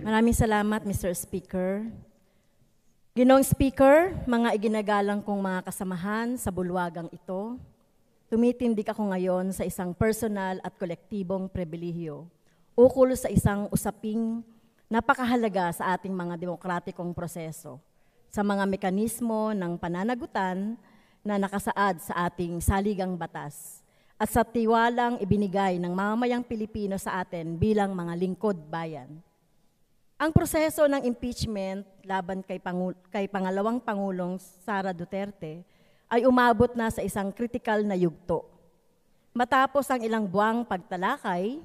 Maraming salamat, Mr. Speaker. Ginoong Speaker, mga iginagalang kong mga kasamahan sa bulwagang ito, tumitindig ako ngayon sa isang personal at kolektibong pribilehyo ukol sa isang usaping napakahalaga sa ating mga demokratikong proseso, sa mga mekanismo ng pananagutan na nakasaad sa ating saligang batas at sa tiwalang ibinigay ng mamamayang Pilipino sa atin bilang mga lingkod bayan. Ang proseso ng impeachment laban kay pangalawang Pangulong Sara Duterte ay umabot na sa isang kritikal na yugto. Matapos ang ilang buwang pagtalakay,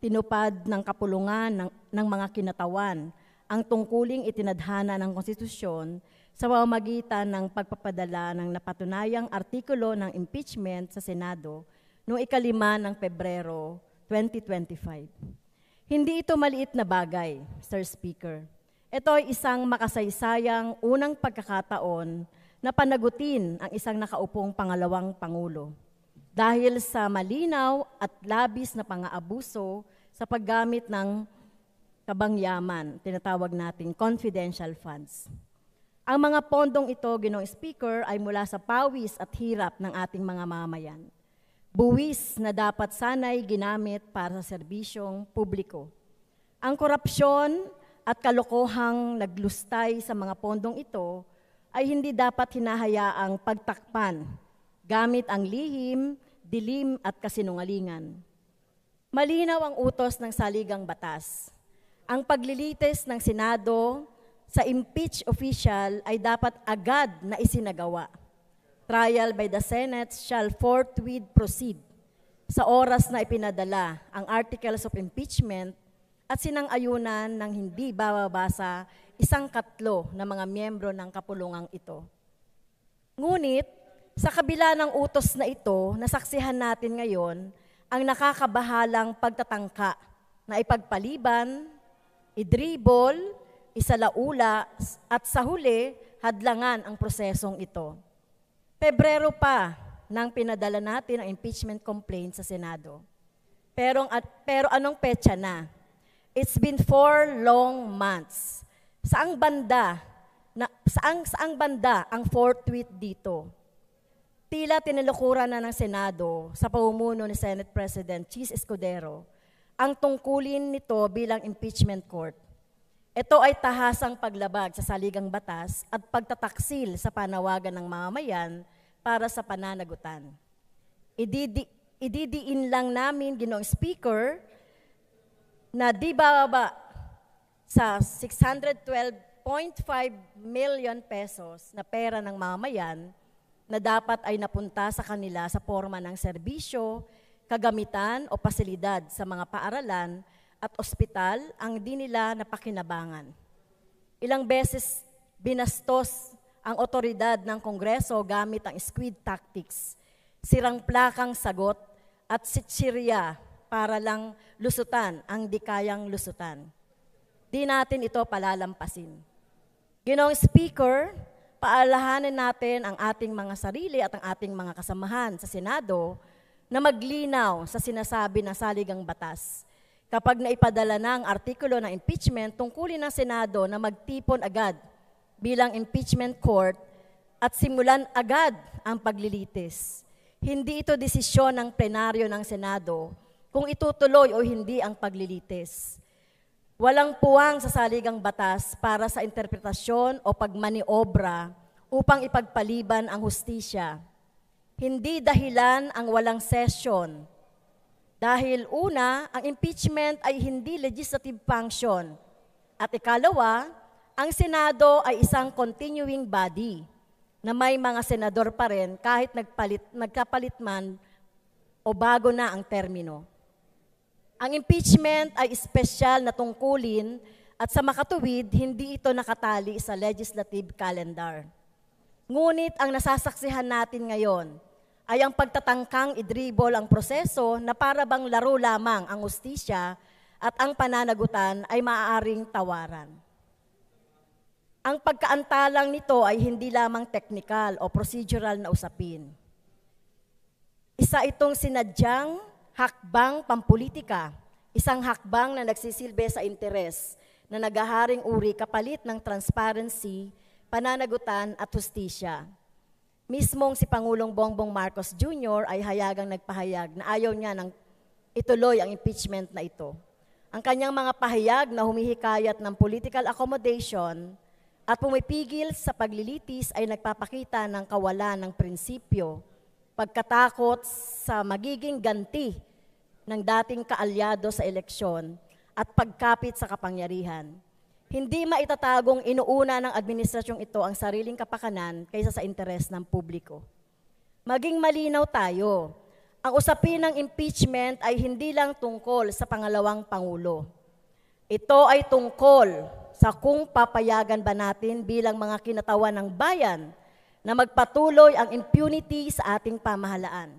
tinupad ng kapulungan ng mga kinatawan ang tungkuling itinadhana ng konstitusyon sa pamamagitan ng pagpapadala ng napatunayang artikulo ng impeachment sa Senado noong 5 ng Pebrero 2025. Hindi ito maliit na bagay, Mr. Speaker. Ito ay isang makasaysayang unang pagkakataon na panagutin ang isang nakaupong pangalawang Pangulo dahil sa malinaw at labis na pang-aabuso sa paggamit ng kabangyaman, tinatawag nating confidential funds. Ang mga pondong ito, Ginoong Speaker, ay mula sa pawis at hirap ng ating mga mamayan. Buwis na dapat sana'y ginamit para sa serbisyong publiko. Ang korupsyon at kalokohang naglustay sa mga pondong ito ay hindi dapat hinahayaang pagtakpan gamit ang lihim, dilim at kasinungalingan. Malinaw ang utos ng saligang batas. Ang paglilitis ng Senado sa impeach official ay dapat agad na isinagawa. Trial by the Senate shall forthwith proceed sa oras na ipinadala ang articles of impeachment at sinang-ayunan ng hindi bababasa 1/4 ng mga miyembro ng kapulungang ito. Ngunit, sa kabila ng utos na ito, nasaksihan natin ngayon ang nakakabahalang pagtatangka na ipagpaliban, idribol, isalaula at sa huli, hadlangan ang prosesong ito. Pebrero pa nang pinadala natin ang impeachment complaint sa Senado. Pero anong petsa na? It's been 4 long months. Saang banda ang forthwith dito? Tila tinilukuran na ng Senado sa pamumuno ni Senate President Chis Escudero ang tungkulin nito bilang impeachment court. Ito ay tahasang paglabag sa saligang batas at pagtataksil sa panawagan ng mamamayan para sa pananagutan. Ididiin lang namin, Ginoong Speaker, na di bababa sa 612.5 million pesos na pera ng mamamayan na dapat ay napunta sa kanila sa forma ng serbisyo, kagamitan o pasilidad sa mga paaralan at ospital ang di nila napakinabangan. Ilang beses binastos ang otoridad ng Kongreso gamit ang squid tactics, sirang plakang sagot at sitsirya para lang lusutan ang di kayang lusutan. Di natin ito palalampasin. Ginoong Speaker, paalahanan natin ang ating mga sarili at ang ating mga kasamahan sa Senado na maglinaw sa sinasabi ng saligang batas. Kapag naipadala na ang artikulo ng impeachment, tungkulin ng Senado na magtipon agad bilang impeachment court at simulan agad ang paglilitis. Hindi ito desisyon ng plenaryo ng Senado kung itutuloy o hindi ang paglilitis. Walang puwang sa saligang batas para sa interpretasyon o pagmaniobra upang ipagpaliban ang hustisya. Hindi dahilan ang walang session. Dahil una, ang impeachment ay hindi legislative function. At ikalawa, ang Senado ay isang continuing body na may mga senador pa rin kahit nagkapalit man o bago na ang termino. Ang impeachment ay espesyal na tungkulin at sa makatuwid, hindi ito nakatali sa legislative calendar. Ngunit ang nasasaksihan natin ngayon ay ang pagtatangkang idribol ang proseso na para bang laro lamang ang hustisya at ang pananagutan ay maaaring tawaran. Ang pagkaantalang nito ay hindi lamang technical o procedural na usapin. Isa itong sinadyang hakbang pampolitika, isang hakbang na nagsisilbi sa interes na naghaharing uri kapalit ng transparency, pananagutan at hustisya. Mismong si Pangulong Bongbong Marcos Jr. ay hayagang nagpahayag na ayaw niya nang ituloy ang impeachment na ito. Ang kanyang mga pahayag na humihikayat ng political accommodation at pumipigil sa paglilitis ay nagpapakita ng kawalan ng prinsipyo, pagkatakot sa magiging ganti ng dating kaalyado sa eleksyon at pagkapit sa kapangyarihan. Hindi maitatagong inuuna ng administrasyong ito ang sariling kapakanan kaysa sa interes ng publiko. Maging malinaw tayo, ang usapin ng impeachment ay hindi lang tungkol sa pangalawang Pangulo. Ito ay tungkol sa kung papayagan ba natin bilang mga kinatawan ng bayan na magpatuloy ang impunity sa ating pamahalaan.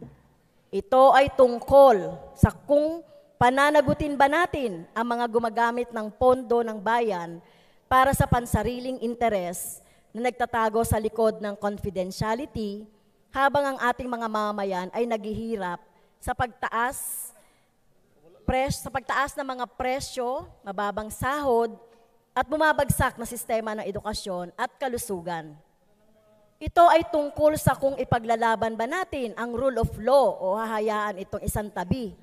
Ito ay tungkol sa kung pananagutin ba natin ang mga gumagamit ng pondo ng bayan para sa pansariling interes na nagtatago sa likod ng confidentiality habang ang ating mga mamamayan ay naghihirap sa pagtaas ng mga presyo, mababang sahod, at bumabagsak na sistema ng edukasyon at kalusugan. Ito ay tungkol sa kung ipaglalaban ba natin ang rule of law o hahayaan itong isang tabi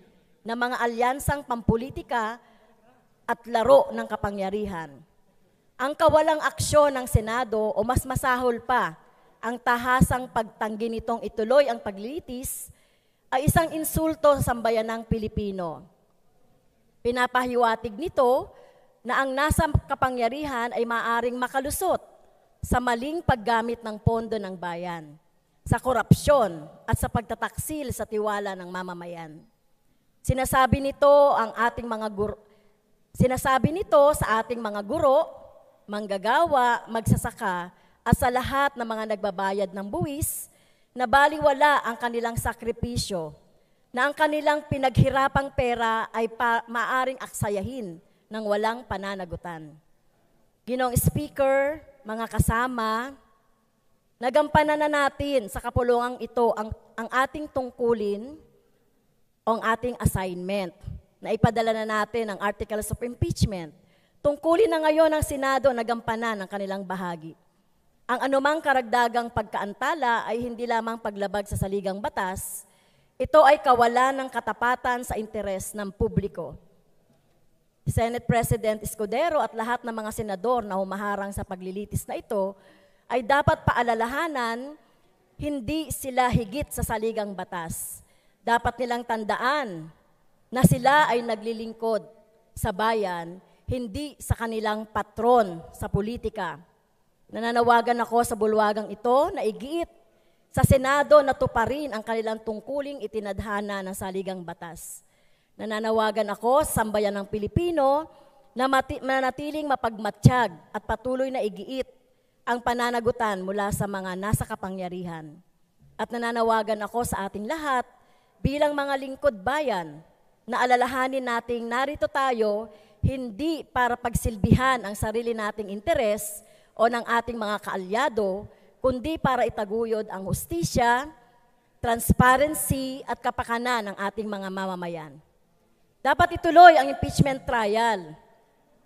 ng mga alyansang pampolitika at laro ng kapangyarihan. Ang kawalang aksyon ng Senado o mas masahol pa, ang tahasang pagtanggi nitong ituloy ang paglilitis ay isang insulto sa sambayanang Pilipino. Pinapahiwatig nito na ang nasa kapangyarihan ay maaring makalusot sa maling paggamit ng pondo ng bayan, sa korupsyon at sa pagtataksil sa tiwala ng mamamayan. Sinasabi nito sa ating mga guro, manggagawa, magsasaka at sa lahat ng mga nagbabayad ng buwis na baliwala ang kanilang sakripisyo, na ang kanilang pinaghirapang pera ay maaring aksayahin ng walang pananagutan. Ginoong Speaker, mga kasama, nagampanan na natin sa kapulungang ito ang ating tungkulin o ang ating assignment na ipadala na natin ang Articles of Impeachment. Tungkulin na ngayon ng Senado nagampanan ang kanilang bahagi. Ang anumang karagdagang pagkaantala ay hindi lamang paglabag sa saligang batas, ito ay kawalan ng katapatan sa interes ng publiko. Senate President Escudero at lahat ng mga senador na humaharang sa paglilitis na ito ay dapat paalalahanan, hindi sila higit sa saligang batas. Dapat nilang tandaan na sila ay naglilingkod sa bayan, hindi sa kanilang patron sa politika. Nananawagan ako sa bulwagang ito na igiit sa Senado na tuparin ang kanilang tungkuling itinadhana ng saligang batas. Nananawagan ako sa sambayan ng Pilipino na manatiling mapagmatsyag at patuloy na igiit ang pananagutan mula sa mga nasa kapangyarihan. At nananawagan ako sa ating lahat bilang mga lingkod bayan na alalahanin nating narito tayo hindi para pagsilbihan ang sarili nating interes o ng ating mga kaalyado, kundi para itaguyod ang hustisya, transparency at kapakanan ng ating mga mamamayan. Dapat ituloy ang impeachment trial.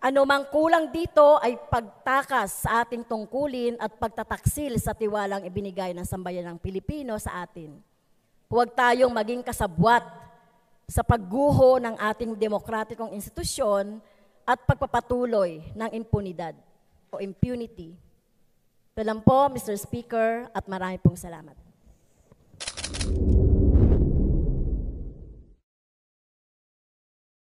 Ano mang kulang dito ay pagtakas sa ating tungkulin at pagtataksil sa tiwalang ibinigay ng sambayanang Pilipino sa atin. Huwag tayong maging kasabwat sa pagguho ng ating demokratikong institusyon at pagpapatuloy ng impunidad o impunity. Ito lang po, Mr. Speaker, at marami pong salamat.